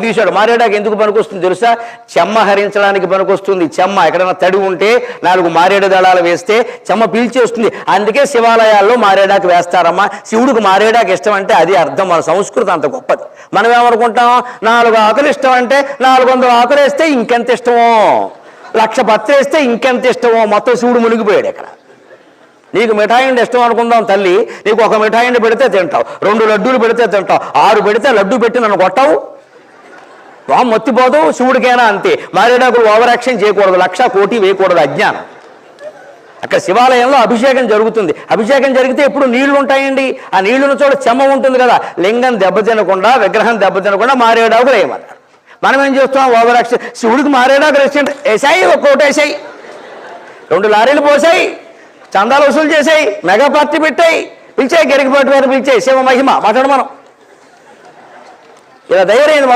తీశాడు. మారేడాకు ఎందుకు పనికొస్తుంది తెలుసా? చెమ్మ హరించడానికి పనికొస్తుంది. చెమ్మ ఎక్కడైనా తడి ఉంటే 4 మారేడు దళాలు వేస్తే చెమ్మ పీల్చేస్తుంది. అందుకే శివాలయాల్లో మారేడాకు వేస్తారమ్మా. శివుడికి మారేడాకు ఇష్టం అంటే అది అర్థం. మన సంస్కృతి అంత గొప్పది. మనం ఏమనుకుంటాం, 4 ఆకులు ఇష్టం అంటే 400 ఆకులు వేస్తే ఇంకెంత ఇష్టమో, 1,00,000 పత్తి వేస్తే ఇంకెంత ఇష్టమో. మొత్తం శివుడు మునిగిపోయాడు ఇక్కడ. నీకు మిఠాయిండి ఇష్టం అనుకుందాం తల్లి, నీకు 1 మిఠాయిండి పెడితే తింటావు, 2 లడ్డూలు పెడితే తింటావు, 6 పెడితే లడ్డూ పెట్టి నన్ను కొట్టావు, మొత్తిపోదు. శివుడికైనా అంతే. మారేడాకులు ఓవర్ యాక్షన్ చేయకూడదు, 1,00,000 కోటి వేయకూడదు, అజ్ఞానం. అక్కడ శివాలయంలో అభిషేకం జరుగుతుంది. అభిషేకం జరిగితే ఎప్పుడు నీళ్లు ఉంటాయండి. ఆ నీళ్లున్న చోట చెమ్మ ఉంటుంది కదా. లింగం దెబ్బతినకుండా, విగ్రహం దెబ్బతినకుండా మారేడాకులు వేయమన్నారు. మనం ఏం చేస్తున్నాం, ఓవర్ యాక్షన్. శివుడికి మారేడాకులు వేసాయి, 1 కోటి వేసాయి, 2 లారీలు పోసాయి, చందాలు వసూలు చేసాయి, మెగా పార్టీ పెట్టాయి, పిలిచాయి, గరికపాటి వారు పిలిచాయి, శివ మహిమ మాట్లాడు మనం. ఇలా ధైర్యం మొత్తం.